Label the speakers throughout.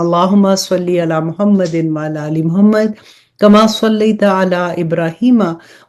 Speaker 1: اللهم صل على محمد وعلى آل محمد كما صليت على إبراهيم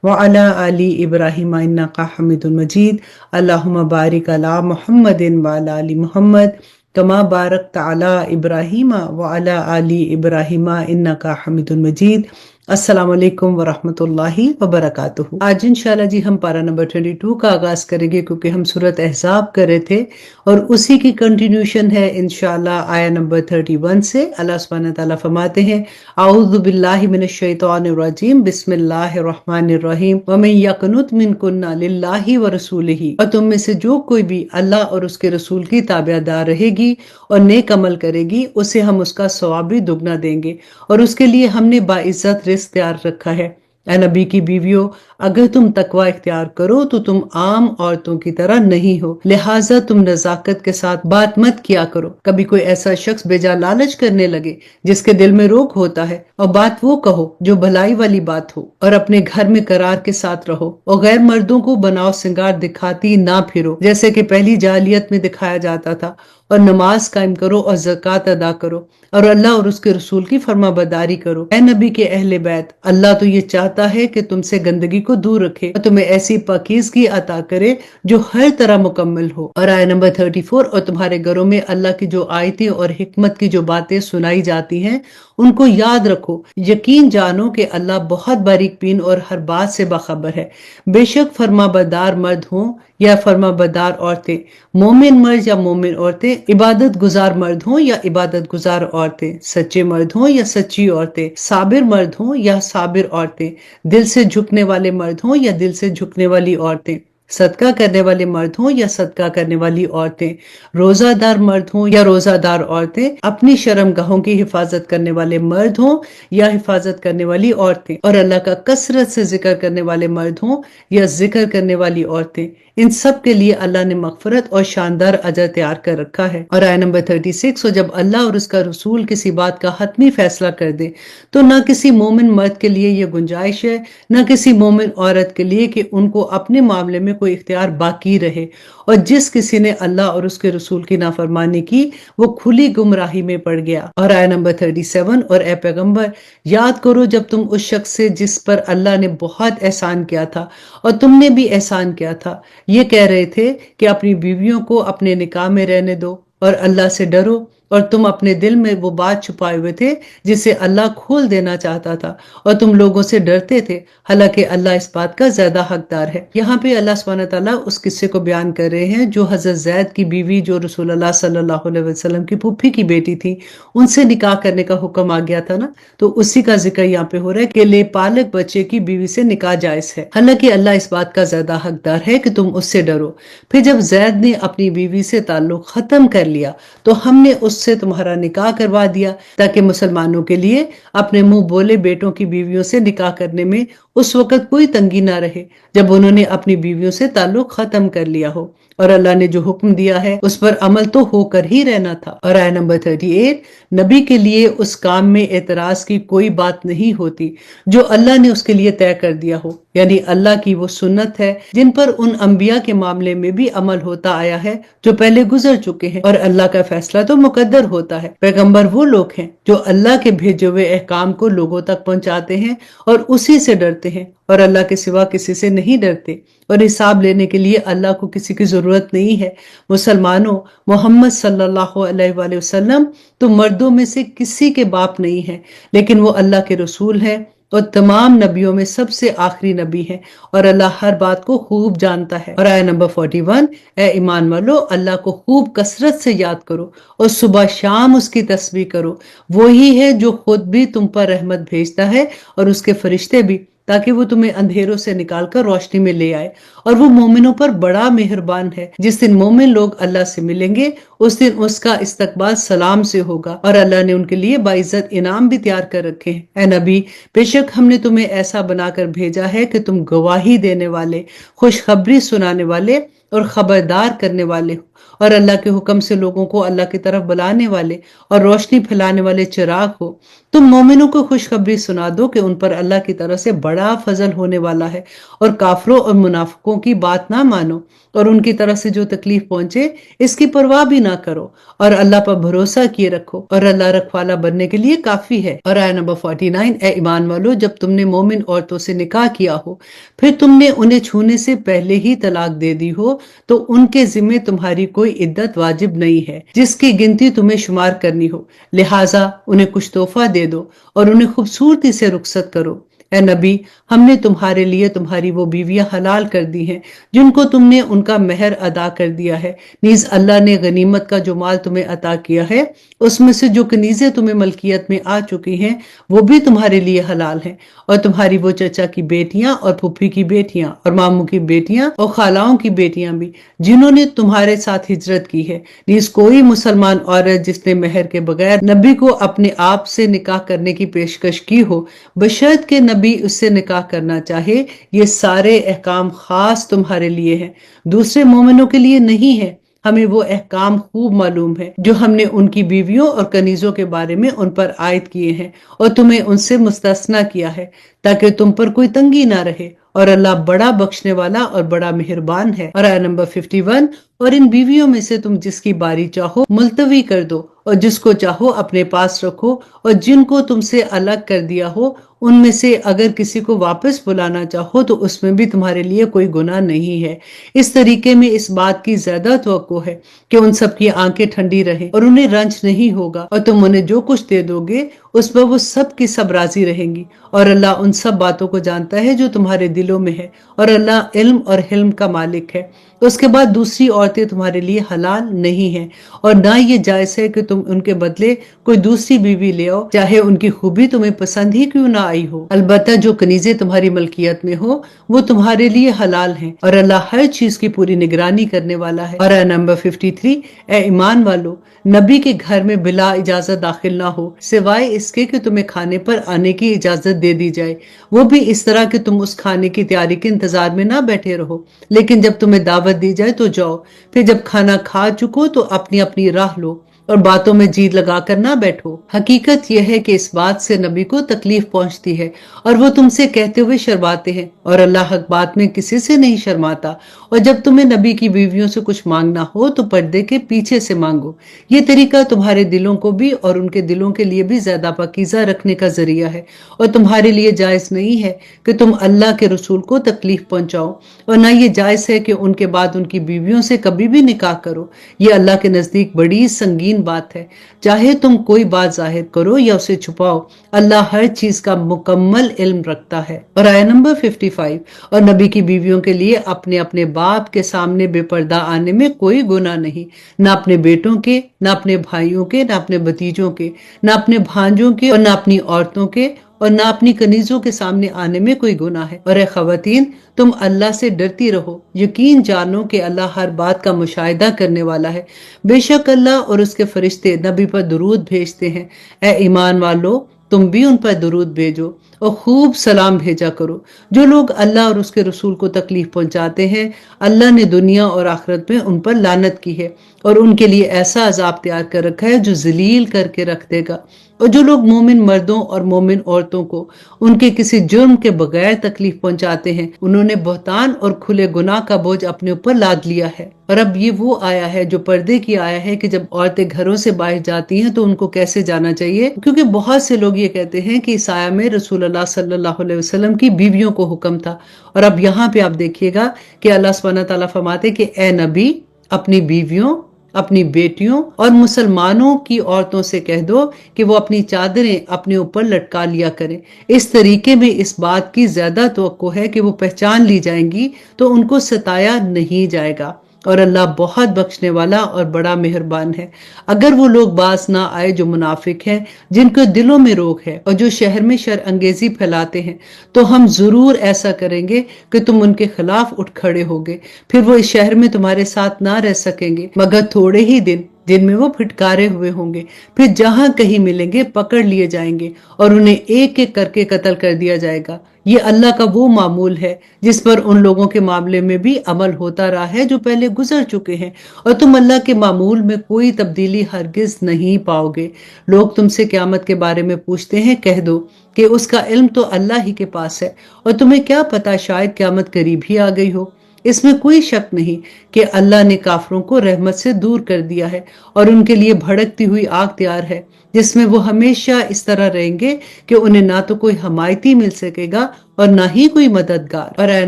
Speaker 1: وعلى آل إبراهيم إنك حميد مجيد. اللهم بارك على محمد وعلى آل محمد كما باركت على إبراهيم وعلى آل إبراهيم إنك حميد مجيد. السلام علیکم ورحمۃ اللہ وبرکاتہ. آج انشاءاللہ جی ہم پارہ نمبر 22 کا آغاز کریں گے، کیونکہ ہم سورۃ احزاب کر رہے تھے اور اسی کی کنٹینیوشن ہے انشاءاللہ آیہ نمبر 31 سے. اللہ سبحانہ تعالیٰ فرماتے ہیں اعوذ باللہ من الشیطان الرجیم بسم اللہ الرحمن الرحیم ومن یقنت منکن للہ ورسولہ، اور تم میں سے جو کوئی بھی اللہ اور اس کے رسول کی تابع دار رہے گی اور نیک عمل کرے گی، اسے ہم اس کا ثواب بھی دگنا دیں گے اور اس کے لیے ہم نے باعزت رزق تیار رکھا ہے. اے نبی کی بیویوں، اگر تم تقوی اختیار کرو تو تم عام عورتوں کی طرح نہیں ہو، لہٰذا تم نزاکت کے ساتھ بات مت کیا کرو. کبھی کوئی ایسا شخص بے جا لالچ کرنے لگے جس کے دل میں روگ ہوتا ہے، اور بات وہ کہو جو بھلائی والی بات ہو، اور اپنے گھر میں قرار کے ساتھ رہو، اور غیر مردوں کو بناؤ سنگار دکھاتی نہ پھرو جیسے کہ پہلی جاہلیت میں دکھایا جاتا تھا، اور نماز قائم کرو اور زکوٰۃ ادا کرو اور اللہ اور اس کے رسول کی فرما برداری کرو. اے نبی کے اہل بیت، اللہ تو یہ چاہتا ہے کہ تم سے گندگی کو دور رکھے اور تمہیں ایسی پاکیزگی عطا کرے جو ہر طرح مکمل ہو. اور آیہ نمبر 34، اور تمہارے گھروں میں اللہ کی جو آیتیں اور حکمت کی جو باتیں سنائی جاتی ہیں ان کو یاد رکھو، یقین جانو کہ اللہ بہت باریک بین اور ہر بات سے باخبر ہے. بے شک فرما بردار مرد ہوں یا فرما بردار عورتیں، مومن مرد یا مومن عورتیں، عبادت گزار مرد ہوں یا عبادت گزار عورتیں، سچے مرد ہوں یا سچی عورتیں، صابر مرد ہوں یا صابر عورتیں، دل سے جھکنے والے مرد ہوں یا دل سے جھکنے والی عورتیں، صدقہ کرنے والے مرد ہوں یا صدقہ کرنے والی عورتیں، روزہ دار مرد ہوں یا روزہ دار عورتیں، اپنی شرم گاہوں کی حفاظت کرنے والے مرد ہوں یا حفاظت کرنے والی عورتیں، اور اللہ کا کثرت سے ذکر کرنے والے مرد ہوں یا ذکر کرنے والی عورتیں. ان سب کے لیے اللہ نے مغفرت اور شاندار اجر تیار کر رکھا ہے. اور آیہ نمبر 36، اور جب اللہ اور اس کا رسول کسی بات کا حتمی فیصلہ کر دے تو نہ کسی مومن مرد کے لیے یہ گنجائش ہے نہ کسی مومن عورت کے لیے کہ ان کو اپنے معاملے میں کوئی اختیار باقی رہے، اور جس کسی نے اللہ اور اس کے رسول کی نافرمانی کی وہ کھلی گمراہی میں پڑ گیا. اور آیہ نمبر 37، اور اے پیغمبر یاد کرو جب تم اس شخص سے جس پر اللہ نے بہت احسان کیا تھا اور تم نے بھی احسان کیا تھا یہ کہہ رہے تھے کہ اپنی بیویوں کو اپنے نکاح میں رہنے دو اور اللہ سے ڈرو، اور تم اپنے دل میں وہ بات چھپائے ہوئے تھے جسے اللہ کھول دینا چاہتا تھا اور تم لوگوں سے ڈرتے تھے، حالانکہ اللہ اس بات کا زیادہ حقدار ہے. یہاں پہ اللہ سبحانہ تعالیٰ اس قصے کو بیان کر رہے ہیں جو حضرت زید کی بیوی جو رسول اللہ صلی اللہ علیہ وسلم کی پھوپھی کی بیٹی تھی، ان سے نکاح کرنے کا حکم آ گیا تھا نا، تو اسی کا ذکر یہاں پہ ہو رہا ہے کہ لے پالک بچے کی بیوی سے نکاح جائز ہے، حالانکہ اللہ اس بات کا زیادہ حقدار ہے کہ تم اس سے ڈرو. پھر جب زید نے اپنی بیوی سے تعلق ختم کر لیا تو ہم نے اس سے تمہارا نکاح کروا دیا تاکہ مسلمانوں کے لیے اپنے منہ بولے بیٹوں کی بیویوں سے نکاح کرنے میں اس وقت کوئی تنگی نہ رہے جب انہوں نے اپنی بیویوں سے تعلق ختم کر لیا ہو، اور اللہ نے جو حکم دیا ہے اس پر عمل تو ہو کر ہی رہنا تھا. اور آیہ نمبر 38، نبی کے لیے اس کام میں اعتراض کی کوئی بات نہیں ہوتی جو اللہ نے اس کے لیے طے کر دیا ہو، یعنی اللہ کی وہ سنت ہے جن پر ان انبیاء کے معاملے میں بھی عمل ہوتا آیا ہے جو پہلے گزر چکے ہیں، اور اللہ کا فیصلہ تو مقدر ہوتا ہے. پیغمبر وہ لوگ ہیں جو اللہ کے بھیجے ہوئے احکام کو لوگوں تک پہنچاتے ہیں اور اسی سے ڈرتے ہیں اور اللہ کے سوا کسی سے نہیں ڈرتے، اور حساب لینے کے لیے اللہ کو کسی کی ضرورت نہیں ہے. مسلمانوں، محمد صلی اللہ علیہ وآلہ وسلم تو مردوں میں سے کسی کے باپ نہیں ہیں، لیکن وہ اللہ کے رسول ہیں اور تمام نبیوں میں سب سے آخری نبی ہیں، اور اللہ ہر بات کو خوب جانتا ہے. اور آیہ نمبر 41، اے ایمان والو اللہ کو خوب کثرت سے یاد کرو اور صبح شام اس کی تسبیح کرو، وہی ہے جو خود بھی تم پر رحمت بھیجتا ہے اور اس کے فرشتے بھی، تاکہ وہ تمہیں اندھیروں سے نکال کر روشنی میں لے آئے، اور وہ مومنوں پر بڑا مہربان ہے. جس دن مومن لوگ اللہ سے ملیں گے اس دن اس کا استقبال سلام سے ہوگا، اور اللہ نے ان کے لیے باعزت انعام بھی تیار کر رکھے ہیں. اے نبی، بے شک ہم نے تمہیں ایسا بنا کر بھیجا ہے کہ تم گواہی دینے والے، خوشخبری سنانے والے اور خبردار کرنے والے ہو، اور اللہ کے حکم سے لوگوں کو اللہ کی طرف بلانے والے اور روشنی پھیلانے والے چراغ ہو۔ تم مومنوں کو خوشخبری سنا دو کہ ان پر اللہ کی طرف سے بڑا فضل ہونے والا ہے، اور کافروں اور منافقوں کی بات نہ مانو، اور ان کی طرف سے جو تکلیف پہنچے اس کی پرواہ بھی نہ کرو، اور اللہ پر بھروسہ کیے رکھو، اور اللہ رکھوالا بننے کے لیے کافی ہے۔ اور آیت نمبر 49، اے ایمان والو، جب تم نے مومن عورتوں سے نکاح کیا ہو، پھر تم نے انہیں چھونے سے پہلے ہی طلاق دے دی ہو، تو ان کے ذمے تمہاری کوئی عدت واجب نہیں ہے جس کی گنتی تمہیں شمار کرنی ہو، لہٰذا انہیں کچھ تحفہ دے دو اور انہیں خوبصورتی سے رخصت کرو۔ اے نبی، ہم نے تمہارے لیے تمہاری وہ بیویاں حلال کر دی ہیں جن کو تم نے ان کا مہر ادا کر دیا ہے، نیز اللہ نے غنیمت کا جو مال تمہیں عطا کیا ہے اس میں سے جو کنیزیں تمہیں ملکیت میں آ چکی ہیں وہ بھی تمہارے لیے حلال ہیں، اور تمہاری وہ چچا کی بیٹیاں اور پھپھی کی بیٹیاں اور ماموں کی بیٹیاں اور خالاؤں کی بیٹیاں بھی جنہوں نے تمہارے ساتھ ہجرت کی ہے، نیز کوئی مسلمان عورت جس نے مہر کے بغیر نبی کو اپنے آپ سے نکاح کرنے کی پیشکش کی ہو، بشرط کہ نبی اس سے نکاح کرنا چاہے۔ یہ سارے احکام خاص تمہارے لیے ہیں، دوسرے مومنوں کے لیے نہیں ہے۔ ہمیں وہ احکام خوب معلوم ہے جو ہم نے ان کی بیویوں اور کنیزوں کے بارے میں ان پر عائد کیے ہیں، اور تمہیں ان سے مستثنی کیا ہے تاکہ تم پر کوئی تنگی نہ رہے، اور اللہ بڑا بخشنے والا اور بڑا مہربان ہے۔ اور آیت نمبر 51، اور ان بیویوں میں سے تم جس کی باری چاہو ملتوی کر دو، اور جس کو چاہو اپنے پاس رکھو، اور جن کو تم سے الگ کر دیا ہو ان میں سے اگر کسی کو واپس بلانا چاہو تو اس میں بھی تمہارے لیے کوئی گناہ نہیں ہے۔ اس طریقے میں اس بات کی زیادہ توقع ہے کہ ان سب کی آنکھیں ٹھنڈی رہیں اور انہیں رنج نہیں ہوگا، اور تم انہیں جو کچھ دے دو گے اس پر وہ سب کی سب راضی رہیں گی، اور اللہ ان سب باتوں کو جانتا ہے جو تمہارے دلوں میں ہے، اور اللہ علم اور حلم کا مالک ہے۔ اس کے بعد دوسری عورتیں تمہارے لیے حلال نہیں ہیں، اور نہ یہ جائز ہے کہ تم ان کے بدلے کوئی دوسری بیوی لے آؤ، چاہے ان کی خوبی تمہیں پسند ہی کیوں نہ آئی ہو۔ البتہ جو کنیزیں تمہاری ملکیت میں ہو وہ تمہارے لیے حلال ہیں، اور اللہ ہر چیز کی پوری نگرانی کرنے والا ہے۔ اور آیت نمبر 53، اے ایمان والو، نبی کے گھر میں بلا اجازت داخل نہ ہو سوائے اس کے کہ تمہیں کھانے پر آنے کی اجازت دے دی جائے، وہ بھی اس طرح کہ تم اس کھانے کی تیاری کے انتظار میں نہ بیٹھے رہو، لیکن جب تمہیں دعوت دی جائے تو جاؤ، پھر جب کھانا کھا چکو تو اپنی اپنی راہ لو، اور باتوں میں جی لگا کر نہ بیٹھو۔ حقیقت یہ ہے کہ اس بات سے نبی کو تکلیف پہنچتی ہے اور وہ تم سے کہتے ہوئے شرماتے ہیں، اور اللہ حق بات میں کسی سے نہیں شرماتا۔ اور جب تمہیں نبی کی بیویوں سے کچھ مانگنا ہو تو پردے کے پیچھے سے مانگو، یہ طریقہ تمہارے دلوں کو بھی اور ان کے دلوں کے لیے بھی زیادہ پاکیزہ رکھنے کا ذریعہ ہے، اور تمہارے لیے جائز نہیں ہے کہ تم اللہ کے رسول کو تکلیف پہنچاؤ، اور نہ یہ جائز ہے کہ ان کے بعد ان کی بیویوں سے کبھی بھی نکاح کرو، یہ اللہ کے نزدیک بڑی سنگین بات ہے۔ چاہے تم کوئی بات ظاہر کرو یا اسے چھپاؤ، اللہ ہر چیز کا مکمل علم رکھتا ہے۔ اور آیت نمبر 55، اور نبی کی بیویوں کے لیے اپنے اپنے باپ کے سامنے بے پردہ آنے میں کوئی گناہ نہیں، نہ اپنے بیٹوں کے، نہ اپنے بھائیوں کے، نہ اپنے بھتیجوں کے، نہ اپنے بھانجوں کے، اور نہ اپنی عورتوں کے، اور نہ اپنی کنیزوں کے سامنے آنے میں کوئی گناہ ہے۔ اور اے خواتین، تم اللہ سے ڈرتی رہو، یقین جانو کہ اللہ ہر بات کا مشاہدہ کرنے والا ہے۔ بے شک اللہ اور اس کے فرشتے نبی پر درود بھیجتے ہیں۔ اے ایمان والو، تم بھی ان پر درود بھیجو اور خوب سلام بھیجا کرو۔ جو لوگ اللہ اور اس کے رسول کو تکلیف پہنچاتے ہیں، اللہ نے دنیا اور آخرت میں ان پر لعنت کی ہے، اور ان کے لیے ایسا عذاب تیار کر رکھا ہے جو ذلیل کر کے رکھ دے گا۔ اور جو لوگ مومن مردوں اور مومن عورتوں کو ان کے کسی جرم کے بغیر تکلیف پہنچاتے ہیں، انہوں نے بہتان اور کھلے گناہ کا بوجھ اپنے اوپر لاد لیا ہے۔ اور اب یہ وہ آیا ہے جو پردے کی آیا ہے کہ جب عورتیں گھروں سے باہر جاتی ہیں تو ان کو کیسے جانا چاہیے، کیونکہ بہت سے لوگ یہ کہتے ہیں کہ اس آیا میں رسول اللہ صلی اللہ علیہ وسلم کی بیویوں کو حکم تھا۔ اور اب یہاں پہ آپ دیکھیے گا کہ اللہ سبحانہ تعالیٰ فرماتے کہ اے نبی، اپنی بیویوں، اپنی بیٹیوں اور مسلمانوں کی عورتوں سے کہہ دو کہ وہ اپنی چادریں اپنے اوپر لٹکا لیا کریں۔ اس طریقے میں اس بات کی زیادہ توقع ہے کہ وہ پہچان لی جائیں گی تو ان کو ستایا نہیں جائے گا، اور اللہ بہت بخشنے والا اور بڑا مہربان ہے۔ اگر وہ لوگ باز نہ آئے جو منافق ہیں، جن کے دلوں میں روگ ہے اور جو شہر میں شر انگیزی پھیلاتے ہیں، تو ہم ضرور ایسا کریں گے کہ تم ان کے خلاف اٹھ کھڑے ہوگے، پھر وہ اس شہر میں تمہارے ساتھ نہ رہ سکیں گے مگر تھوڑے ہی دن، جن میں وہ پھٹکارے ہوئے ہوں گے، پھر جہاں کہیں ملیں گے پکڑ لیے جائیں گے اور انہیں ایک ایک کر کے قتل کر دیا جائے گا۔ یہ اللہ کا وہ معمول ہے جس پر ان لوگوں کے معاملے میں بھی عمل ہوتا رہا ہے جو پہلے گزر چکے ہیں، اور تم اللہ کے معمول میں کوئی تبدیلی ہرگز نہیں پاؤ گے۔ لوگ تم سے قیامت کے بارے میں پوچھتے ہیں، کہہ دو کہ اس کا علم تو اللہ ہی کے پاس ہے، اور تمہیں کیا پتا شاید قیامت قریب ہی آ گئی ہو۔ اس میں کوئی شک نہیں کہ اللہ نے کافروں کو رحمت سے دور کر دیا ہے اور ان کے لیے بھڑکتی ہوئی آگ تیار ہے جس میں وہ ہمیشہ اس طرح رہیں گے کہ انہیں نہ تو کوئی حمایتی مل سکے گا اور نہ ہی کوئی مددگار۔ اور آیت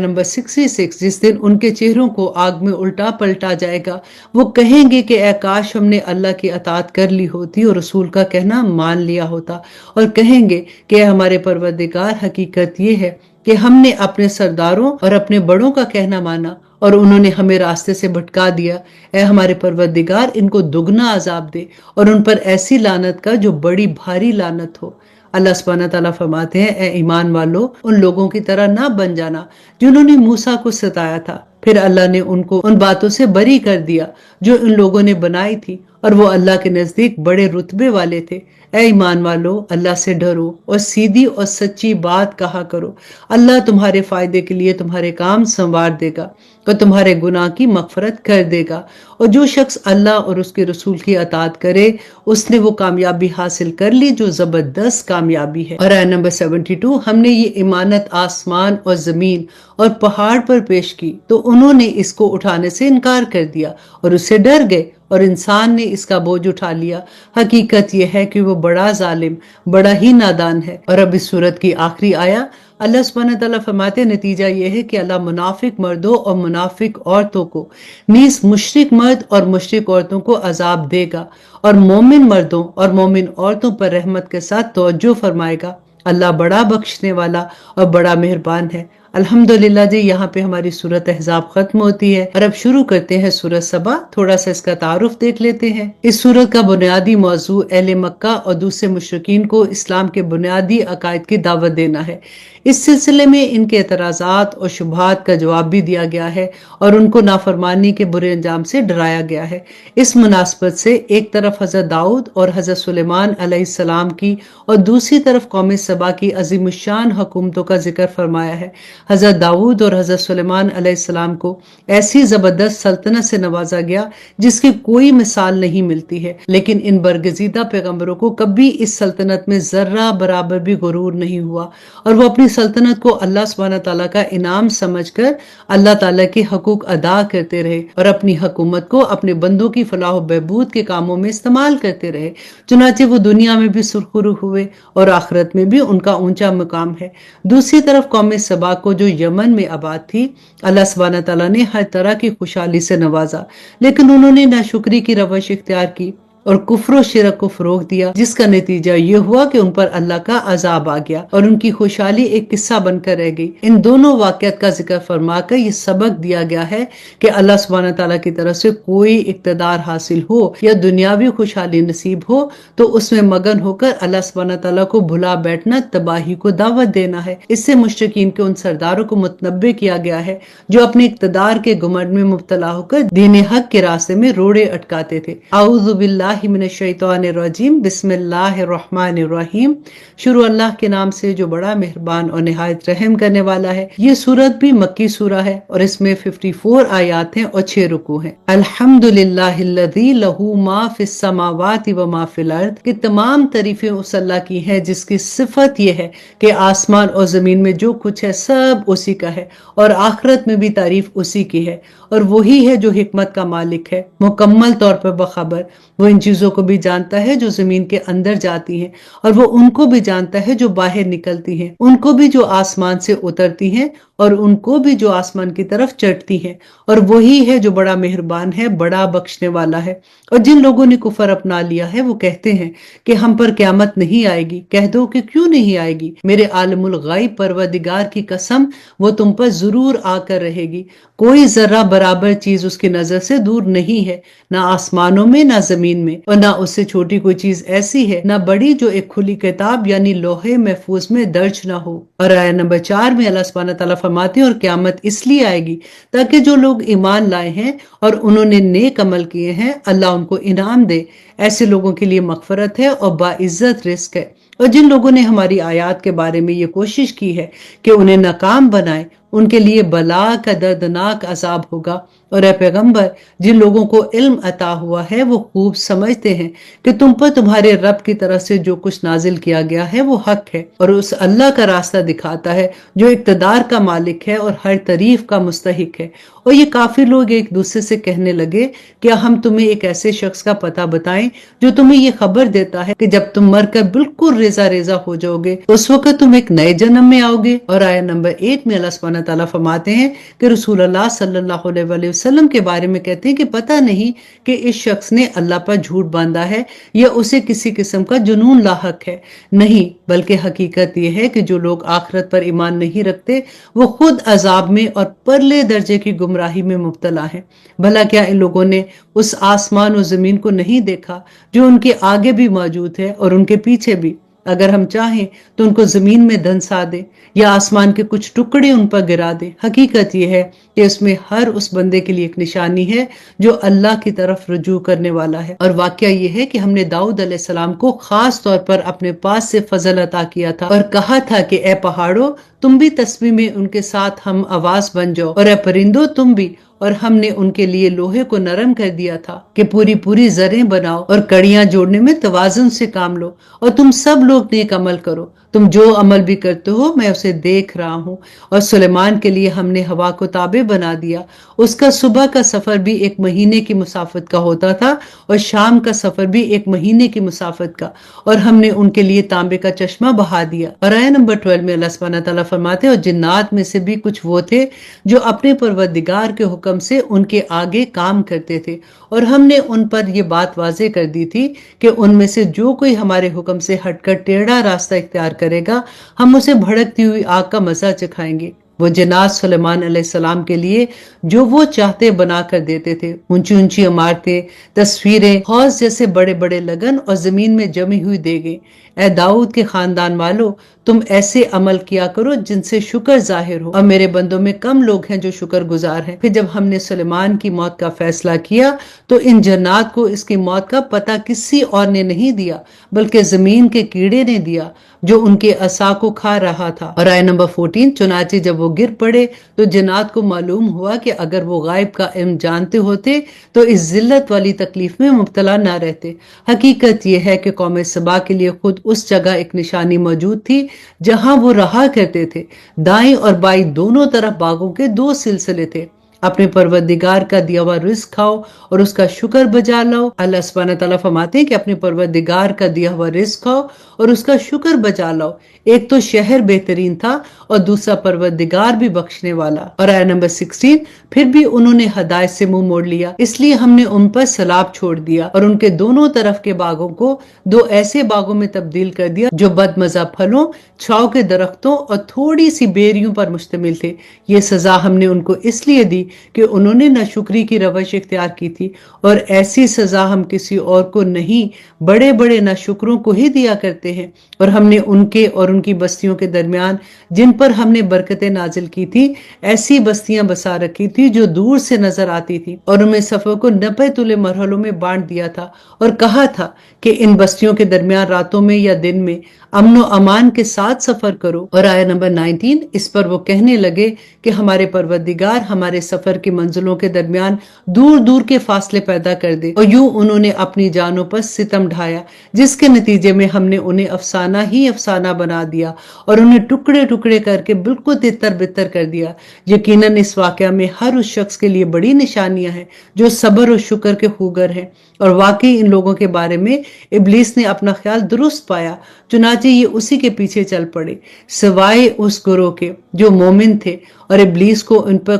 Speaker 1: نمبر 66، جس دن ان کے چہروں کو آگ میں الٹا پلٹا جائے گا، وہ کہیں گے کہ اے کاش ہم نے اللہ کی اطاعت کر لی ہوتی اور رسول کا کہنا مان لیا ہوتا، اور کہیں گے کہ اے ہمارے پروردگار، حقیقت یہ ہے کہ ہم نے اپنے سرداروں اور اپنے بڑوں کا کہنا مانا اور انہوں نے ہمیں راستے سے بھٹکا دیا۔ اے ہمارے پروردگار، ان کو دگنا عذاب دے اور ان پر ایسی لعنت کا جو بڑی بھاری لعنت ہو۔ اللہ سبحانہ تعالیٰ فرماتے ہیں، اے ایمان والو، ان لوگوں کی طرح نہ بن جانا جنہوں نے موسیٰ کو ستایا تھا، پھر اللہ نے ان کو ان باتوں سے بری کر دیا جو ان لوگوں نے بنائی تھی، اور وہ اللہ کے نزدیک بڑے رتبے والے تھے۔ اے ایمان والو، اللہ سے ڈرو اور سیدھی اور سچی بات کہا کرو۔ اللہ تمہارے فائدے کے لیے تمہارے کام سنوار دے گا اور تمہارے گناہ کی مغفرت کر دے گا، اور جو شخص اللہ اور اس کے رسول کی اطاعت کرے اس نے وہ کامیابی حاصل کر لی جو زبردست کامیابی ہے۔ اور آیت نمبر 72، ہم نے یہ امانت آسمان اور زمین اور پہاڑ پر پیش کی تو انہوں نے اس کو اٹھانے سے انکار کر دیا اور اس سے ڈر گئے، اور انسان نے اس کا بوجھ اٹھا لیا۔ حقیقت یہ ہے کہ وہ بڑا ظالم، بڑا ہی نادان ہے۔ اور اب اس سورت کی آخری آیا اللہ سبحانہ تعالیٰ فرماتے ہیں، نتیجہ یہ ہے کہ اللہ منافق مردوں اور منافق عورتوں کو نیز مشرک مرد اور مشرک عورتوں کو عذاب دے گا، اور مومن مردوں اور مومن عورتوں پر رحمت کے ساتھ توجہ فرمائے گا۔ اللہ بڑا بخشنے والا اور بڑا مہربان ہے۔ الحمدللہ جی، یہاں پہ ہماری سورت احزاب ختم ہوتی ہے، اور اب شروع کرتے ہیں سورت سبا۔ تھوڑا سا اس کا تعارف دیکھ لیتے ہیں۔ اس سورت کا بنیادی موضوع اہل مکہ اور دوسرے مشرکین کو اسلام کے بنیادی عقائد کی دعوت دینا ہے۔ اس سلسلے میں ان کے اعتراضات اور شبہات کا جواب بھی دیا گیا ہے اور ان کو نافرمانی کے برے انجام سے ڈرایا گیا ہے۔ اس مناسبت سے ایک طرف حضرت داؤد اور حضرت سلیمان علیہ السلام کی اور دوسری طرف قوم سبا کی عظیم الشان حکومتوں کا ذکر فرمایا ہے۔ حضرت داؤد اور حضرت سلیمان علیہ السلام کو ایسی زبردست سلطنت سے نوازا گیا جس کی کوئی مثال نہیں ملتی ہے، لیکن ان برگزیدہ پیغمبروں کو کبھی اس سلطنت میں ذرہ برابر بھی غرور نہیں ہوا، اور وہ اپنی سلطنت کو اللہ سبحانہ تعالیٰ کا انعام سمجھ کر اللہ تعالیٰ کے حقوق ادا کرتے رہے اور اپنی حکومت کو اپنے بندوں کی فلاح و بہبود کے کاموں میں استعمال کرتے رہے۔ چنانچہ وہ دنیا میں بھی سرخرو ہوئے اور آخرت میں بھی ان کا اونچا مقام ہے۔ دوسری طرف قوم سبا کو جو یمن میں آباد تھی، اللہ سبحانہ تعالیٰ نے ہر طرح کی خوشحالی سے نوازا، لیکن انہوں نے ناشکری کی روش اختیار کی اور کفر و شرک کو فروغ دیا، جس کا نتیجہ یہ ہوا کہ ان پر اللہ کا عذاب آ گیا اور ان کی خوشحالی ایک قصہ بن کر رہ گئی۔ ان دونوں واقعات کا ذکر فرما کر یہ سبق دیا گیا ہے کہ اللہ سبحانہ تعالیٰ کی طرف سے کوئی اقتدار حاصل ہو یا دنیاوی خوشحالی نصیب ہو تو اس میں مگن ہو کر اللہ سبحانہ تعالیٰ کو بھلا بیٹھنا تباہی کو دعوت دینا ہے۔ اس سے مشرکین کے ان سرداروں کو متنبع کیا گیا ہے جو اپنے اقتدار کے گھمنڈ میں مبتلا ہو کر دین حق کے راستے میں روڑے اٹکاتے تھے۔ اعوذ باللہ من الشیطان الرجیم، بسم اللہ الرحمن الرحیم۔ شروع اللہ کے نام سے جو بڑا مہربان اور نہایت رحم کرنے والا ہے۔ یہ سورت بھی مکی سورہ ہے اور اس میں 54 آیات ہیں اور 6 رکوع ہیں۔ الحمدللہ الذی لہ ما فی السماوات و ما فی الارض، کہ تمام تعریفیں اس اللہ کی ہیں جس کی صفت یہ ہے کہ آسمان اور زمین میں جو کچھ ہے سب اسی کا ہے، اور آخرت میں بھی تعریف اسی کی ہے، اور وہی ہے جو حکمت کا مالک ہے، مکمل طور پر باخبر۔ وہ ان چیزوں کو بھی جانتا ہے جو زمین کے اندر جاتی ہیں، اور وہ ان کو بھی جانتا ہے جو باہر نکلتی ہیں، ان کو بھی جو آسمان سے اترتی ہیں اور ان کو بھی جو آسمان کی طرف چڑھتی ہیں، اور وہی ہے جو بڑا مہربان ہے، بڑا بخشنے والا ہے۔ اور جن لوگوں نے کفر اپنا لیا ہے وہ کہتے ہیں کہ ہم پر قیامت نہیں آئے گی۔ کہہ دو کہ کیوں نہیں آئے گی؟ میرے عالم الغیب پروردگار کی قسم، وہ تم پر ضرور آ کر رہے گی۔ کوئی ذرہ برابر چیز اس کی نظر سے دور نہیں ہے، نہ آسمانوں میں نہ زمین میں۔ میں، اور نہ اس سے چھوٹی کوئی چیز ایسی ہے، نہ بڑی، جو ایک کھلی کتاب یعنی لوحے محفوظ میں درج نہ ہو۔ اور آیت نمبر 4 میں اللہ سبحانہ تعالیٰ فرماتے ہیں اور قیامت اس لیے آئے گی تاکہ جو لوگ ایمان لائے ہیں اور انہوں نے نیک عمل کیے ہیں اللہ ان کو انعام دے، ایسے لوگوں کے لیے مغفرت ہے اور باعزت رزق ہے۔ اور جن لوگوں نے ہماری آیات کے بارے میں یہ کوشش کی ہے کہ انہیں ناکام بنائے، ان کے لیے بلا کا دردناک عذاب ہوگا۔ اور اے پیغمبر، جن لوگوں کو علم عطا ہوا ہے وہ خوب سمجھتے ہیں کہ تم پر تمہارے رب کی طرف سے جو کچھ نازل کیا گیا ہے وہ حق ہے، اور اس اللہ کا راستہ دکھاتا ہے جو اقتدار کا مالک ہے اور ہر تعریف کا مستحق ہے۔ اور یہ کافر لوگ ایک دوسرے سے کہنے لگے کیا ہم تمہیں ایک ایسے شخص کا پتہ بتائیں جو تمہیں یہ خبر دیتا ہے کہ جب تم مر کر بالکل ریزہ ریزہ ہو جاؤ گے اس وقت تم ایک نئے جنم میں آؤ گے۔ اور آیت نمبر 1 میں اللہ سبحانہ تعالیٰ فرماتے ہیں کہ رسول اللہ صلی اللہ علیہ وسلم کے بارے میں کہتے ہیں کہ پتہ نہیں کہ اس شخص نے اللہ پر جھوٹ باندھا ہے یا اسے کسی قسم کا جنون لاحق ہے۔ نہیں، بلکہ حقیقت یہ ہے کہ جو لوگ آخرت پر ایمان نہیں رکھتے وہ خود عذاب میں اور پرلے درجے کی گمراہی میں مبتلا ہیں۔ بھلا کیا ان لوگوں نے اس آسمان و زمین کو نہیں دیکھا جو ان کے آگے بھی موجود ہے اور ان کے پیچھے بھی؟ اگر ہم چاہیں تو ان کو زمین میں دھنسا دیں یا آسمان کے کچھ ٹکڑے ان پر گرا دیں۔ حقیقت یہ ہے کہ اس میں ہر اس بندے کے لیے ایک نشانی ہے جو اللہ کی طرف رجوع کرنے والا ہے۔ اور واقعہ یہ ہے کہ ہم نے داؤد علیہ السلام کو خاص طور پر اپنے پاس سے فضل عطا کیا تھا اور کہا تھا کہ اے پہاڑوں تم بھی تسبیح میں ان کے ساتھ ہم آواز بن جاؤ، اور اے پرندوں تم بھی۔ اور ہم نے ان کے لیے لوہے کو نرم کر دیا تھا کہ پوری پوری زریں بناؤ اور کڑیاں جوڑنے میں توازن سے کام لو، اور تم سب لوگ نیک عمل کرو، تم جو عمل بھی کرتے ہو میں اسے دیکھ رہا ہوں۔ اور سلیمان کے لیے ہم نے ہوا کو تابع بنا دیا، اس کا صبح کا سفر بھی 1 مہینے کی مسافت کا ہوتا تھا اور شام کا سفر بھی 1 مہینے کی مسافت کا، اور ہم نے ان کے لیے تانبے کا چشمہ بہا دیا۔ اور آیت نمبر 12 میں اللہ سبحانہ تعالیٰ فرماتے ہیں اور جنات میں سے بھی کچھ وہ تھے جو اپنے پروردگار کے حکم سے ان کے آگے کام کرتے تھے، اور ہم نے ان پر یہ بات واضح کر دی تھی کہ ان میں سے جو کوئی ہمارے حکم سے ہٹ کر ٹیڑھا راستہ اختیار کرے گا ہم اسے بھڑکتی ہوئی آگ کا مزہ چکھائیں گے۔ وہ جنات سلیمان علیہ السلام کے لیے جو وہ چاہتے بنا کر دیتے تھے، اونچی اونچی عمارتیں، تصویریں، حوض جیسے بڑے بڑے لگن اور زمین میں جمی ہوئی دیگیں۔ اے داؤد کے خاندان والو، تم ایسے عمل کیا کرو جن سے شکر ظاہر ہو، اور میرے بندوں میں کم لوگ ہیں جو شکر گزار ہیں۔ پھر جب ہم نے سلیمان کی موت کا فیصلہ کیا تو ان جنات کو اس کی موت کا پتہ کسی اور نے نہیں دیا بلکہ زمین کے کیڑے نے دیا جو ان کے عصا کو کھا رہا تھا۔ اور آیت نمبر 14 چنانچہ جب وہ گر پڑے تو جنات کو معلوم ہوا کہ اگر وہ غائب کا علم جانتے ہوتے تو اس ذلت والی تکلیف میں مبتلا نہ رہتے۔ حقیقت یہ ہے کہ قوم سبا کے لیے خود اس جگہ ایک نشانی موجود تھی جہاں وہ رہا کرتے تھے۔ دائیں اور بائیں دونوں طرف باغوں کے 2 سلسلے تھے۔ اپنے پروردگار کا دیا ہوا رزق کھاؤ اور اس کا شکر بجا لاؤ۔ اللہ سبحانہ تعالیٰ فرماتے ہیں کہ اپنے پروردگار کا دیا ہوا رزق کھاؤ اور اس کا شکر بجا لاؤ۔ ایک تو شہر بہترین تھا اور دوسرا پروردگار بھی بخشنے والا۔ اور آیت نمبر 16 پھر بھی انہوں نے ہدایت سے منہ موڑ لیا، اس لیے ہم نے ان پر سیلاب چھوڑ دیا اور ان کے دونوں طرف کے باغوں کو 2 ایسے باغوں میں تبدیل کر دیا جو بد مزہ پھلوں، چھاؤ کے درختوں اور تھوڑی سی بیریوں پر مشتمل تھے۔ یہ سزا ہم نے ان کو اس لیے دی کہ انہوں نے ناشکری کی روش اختیار کی تھی، اور ایسی سزا ہم کسی اور کو نہیں بڑے بڑے ناشکروں کو ہی دیا کرتے ہیں۔ اور ہم نے ان کے اور ان کی بستیوں کے درمیان جن پر ہم نے برکتیں نازل کی تھی ایسی بستیاں بسا رکھی تھی جو دور سے نظر آتی تھی، اور ان میں سفر کو 90 تلے مرحلوں میں بانٹ دیا تھا، اور کہا تھا کہ ان بستیوں کے درمیان راتوں میں یا دن میں امن و امان کے ساتھ سفر کرو۔ اور آیت نمبر 19 اس پر وہ کہنے لگے کہ ہمارے پروردگار ہمارے سفر کی منزلوں کے درمیان دور دور کے فاصلے پیدا کر دے، اور یوں انہوں نے اپنی جانوں پر ستم ڈھایا جس کے نتیجے میں ہم نے انہیں افسانہ ہی افسانہ بنا دیا اور انہیں ٹکڑے ٹکڑے کر کے بالکل تتر بتر کر دیا۔ یقیناً اس واقعہ میں ہر اس شخص کے لیے بڑی نشانیاں ہیں جو صبر و شکر کے خوگر ہیں۔ اور واقعی ان لوگوں کے بارے میں ابلیس نے اپنا خیال درست پایا، چنانچہ یہ اسی کے پیچھے چل پڑے سوائے اس گروہ کے جو مومن تھے، اور ابلیس کو ان پر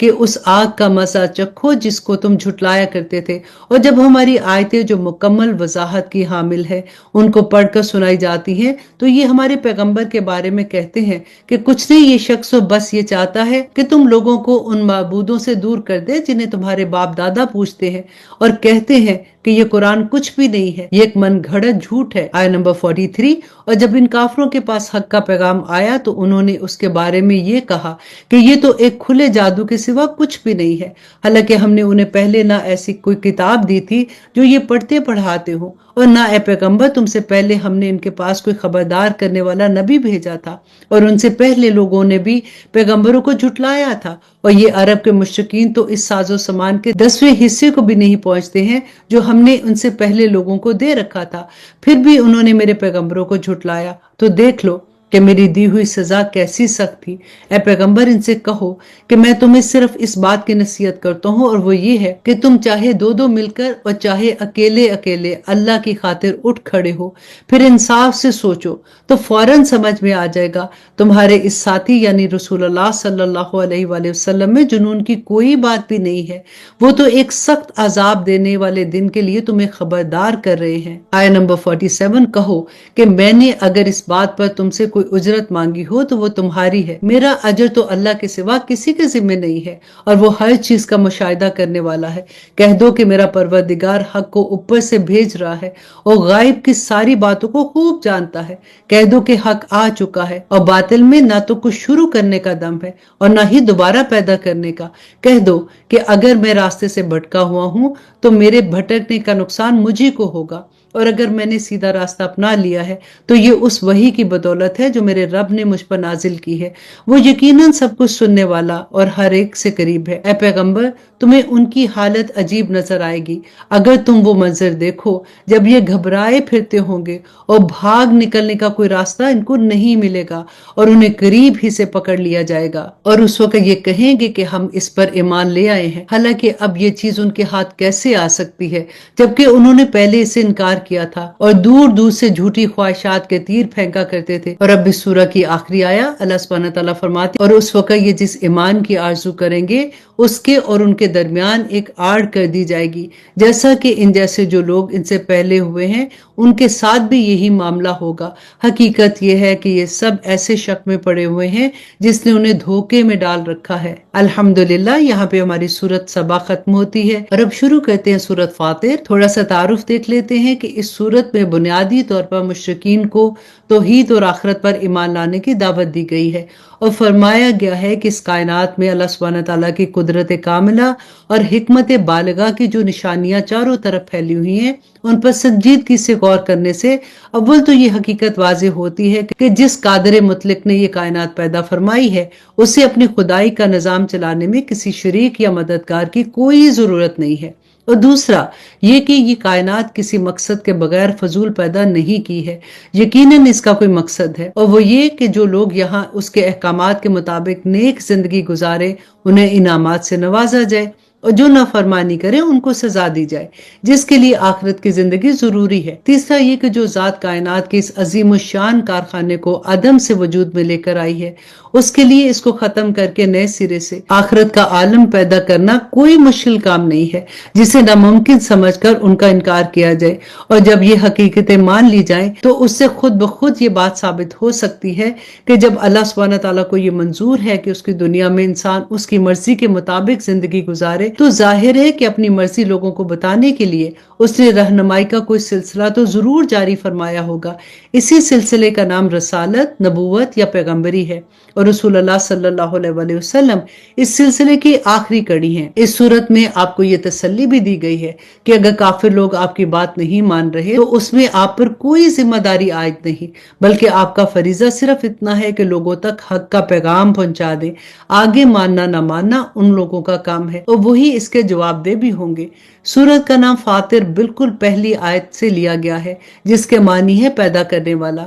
Speaker 1: کہ اس آگ کا مزہ چکھو جس کو تم جھٹلایا کرتے تھے۔ اور جب ہماری آیتیں جو مکمل وضاحت کی حامل ہے ان کو پڑھ کر سنائی جاتی ہیں تو یہ ہمارے پیغمبر کے بارے میں کہتے ہیں کہ کچھ نہیں، یہ شخص بس یہ چاہتا ہے کہ تم لوگوں کو ان معبودوں سے دور کر دے جنہیں تمہارے باپ دادا پوجتے ہیں، اور کہتے ہیں کہ یہ قرآن کچھ بھی نہیں ہے، یہ ایک من گھڑت جھوٹ ہے۔ آیت نمبر 43۔ اور جب ان کافروں کے پاس حق کا پیغام آیا تو انہوں نے اس کے بارے میں یہ کہا کہ یہ تو ایک کھلے جادو کے سوا کچھ بھی نہیں ہے، حالانکہ ہم نے انہیں پہلے نہ ایسی کوئی کتاب دی تھی جو یہ پڑھتے پڑھاتے ہوں، اور نہ اے پیغمبر تم سے پہلے ہم نے ان کے پاس کوئی خبردار کرنے والا نبی بھیجا تھا، اور ان سے پہلے لوگوں نے بھی پیغمبروں کو جھٹلایا تھا، اور یہ عرب کے مشرکین تو اس ساز و سامان کے 10ویں حصے کو بھی نہیں پہنچتے ہیں جو ہم نے ان سے پہلے لوگوں کو دے رکھا تھا، پھر بھی انہوں نے میرے پیغمبروں کو جھٹلایا۔ تو دیکھ لو کہ میری دی ہوئی سزا کیسی سخت تھی۔ اے پیغمبر ان سے کہو کہ میں تمہیں صرف اس بات کی نصیحت کرتا ہوں، اور وہ یہ ہے کہ تم چاہے دو دو مل کر اور چاہے اکیلے اکیلے اللہ کی خاطر اٹھ کھڑے ہو، پھر انصاف سے سوچو تو فوراً سمجھ میں آ جائے گا تمہارے اس ساتھی یعنی رسول اللہ صلی اللہ علیہ وآلہ وسلم میں جنون کی کوئی بات بھی نہیں ہے، وہ تو ایک سخت عذاب دینے والے دن کے لیے تمہیں خبردار کر رہے ہیں۔ آیت نمبر 47۔ کہو کہ میں نے اگر اس بات پر تم سے کوئی اجرت مانگی ہو تو وہ تمہاری ہے، میرا اجر تو اللہ کے سوا کسی کے ذمہ نہیں ہے، اور وہ ہر چیز کا مشاہدہ کرنے والا ہے۔ کہہ دو کہ میرا پروردگار حق کو اوپر سے بھیج رہا ہے اور غائب کی ساری باتوں کو خوب جانتا ہے۔ کہہ دو کہ حق آ چکا ہے اور باطل میں نہ تو کچھ شروع کرنے کا دم ہے اور نہ ہی دوبارہ پیدا کرنے کا۔ کہہ دو کہ اگر میں راستے سے بھٹکا ہوا ہوں تو میرے بھٹکنے کا نقصان مجھے کو ہوگا، اور اگر میں نے سیدھا راستہ اپنا لیا ہے تو یہ اس وحی کی بدولت ہے جو میرے رب نے مجھ پر نازل کی ہے، وہ یقیناً سب کچھ سننے والا اور ہر ایک سے قریب ہے۔ اے پیغمبر تمہیں ان کی حالت عجیب نظر آئے گی اگر تم وہ منظر دیکھو جب یہ گھبرائے پھرتے ہوں گے اور بھاگ نکلنے کا کوئی راستہ ان کو نہیں ملے گا اور انہیں قریب ہی سے پکڑ لیا جائے گا، اور اس وقت یہ کہیں گے کہ ہم اس پر ایمان لے آئے ہیں، حالانکہ اب یہ چیز ان کے ہاتھ کیسے آ سکتی ہے جبکہ انہوں نے پہلے اسے انکار کیا تھا اور دور دور سے جھوٹی خواہشات کے تیر پھینکا کرتے تھے۔ اور اب اس سورہ کی آخری آیا اللہ سبحانہ تعالیٰ فرماتے اور اس وقت یہ جس ایمان کی آرزو کریں گے اس کے اور ان کے درمیان ایک آڑ کر دی جائے گی، جیسا کہ ان جیسے جو لوگ ان سے پہلے ہوئے ہیں ان کے ساتھ بھی یہی معاملہ ہوگا۔ حقیقت یہ ہے کہ یہ سب ایسے شک میں پڑے ہوئے ہیں جس نے انہیں دھوکے میں ڈال رکھا ہے۔ الحمدللہ یہاں پہ ہماری سورت سبا ختم ہوتی ہے اور اب شروع کرتے ہیں سورت فاطر۔ تھوڑا سا تعارف دیکھ لیتے ہیں کہ اس سورت میں بنیادی طور پر مشرکین کو توحید اور آخرت پر ایمان لانے کی دعوت دی گئی ہے اور فرمایا گیا ہے کہ اس کائنات میں اللہ سبحانہ تعالیٰ کی قدرت کاملہ اور حکمت بالغہ کی جو نشانیاں چاروں طرف پھیلی ہوئی ہیں ان پر سنجیدگی سے غور کرنے سے اول تو یہ حقیقت واضح ہوتی ہے کہ جس قادر مطلق نے یہ کائنات پیدا فرمائی ہے اسے اپنی خدائی کا نظام چلانے میں کسی شریک یا مددگار کی کوئی ضرورت نہیں ہے، اور دوسرا یہ کہ یہ کائنات کسی مقصد کے بغیر فضول پیدا نہیں کی ہے، یقیناً اس کا کوئی مقصد ہے، اور وہ یہ کہ جو لوگ یہاں اس کے احکامات کے مطابق نیک زندگی گزارے انہیں انعامات سے نوازا جائے اور جو نافرمانی کرے ان کو سزا دی جائے، جس کے لیے آخرت کی زندگی ضروری ہے۔ تیسرا یہ کہ جو ذات کائنات کے اس عظیم الشان کارخانے کو عدم سے وجود میں لے کر آئی ہے اس کے لیے اس کو ختم کر کے نئے سرے سے آخرت کا عالم پیدا کرنا کوئی مشکل کام نہیں ہے جسے ناممکن سمجھ کر ان کا انکار کیا جائے، اور جب یہ حقیقتیں مان لی جائیں تو اس سے خود بخود یہ بات ثابت ہو سکتی ہے کہ جب اللہ سبحانہ تعالیٰ کو یہ منظور ہے کہ اس کی دنیا میں انسان اس کی مرضی کے مطابق زندگی گزارے تو ظاہر ہے کہ اپنی مرضی لوگوں کو بتانے کے لیے اس نے رہنمائی کا کوئی سلسلہ تو ضرور جاری فرمایا ہوگا۔ اسی سلسلے کا نام رسالت، نبوت یا پیغمبری ہے، اور رسول اللہ صلی اللہ علیہ وآلہ وسلم اس سلسلے کی آخری کڑی ہیں۔ اس صورت میں آپ کو یہ تسلی بھی دی گئی ہے کہ اگر کافر لوگ آپ کی بات نہیں مان رہے تو اس میں آپ پر کوئی ذمہ داری عائد نہیں، بلکہ آپ کا فریضہ صرف اتنا ہے کہ لوگوں تک حق کا پیغام پہنچا دیں، آگے ماننا نہ ماننا ان لوگوں کا کام ہے اور وہی اس کے جواب دہ بھی ہوں گے۔ سورت کا نام فاطر بالکل پہلی آیت سے لیا گیا ہے جس کے معنی ہے پیدا کرنے والا۔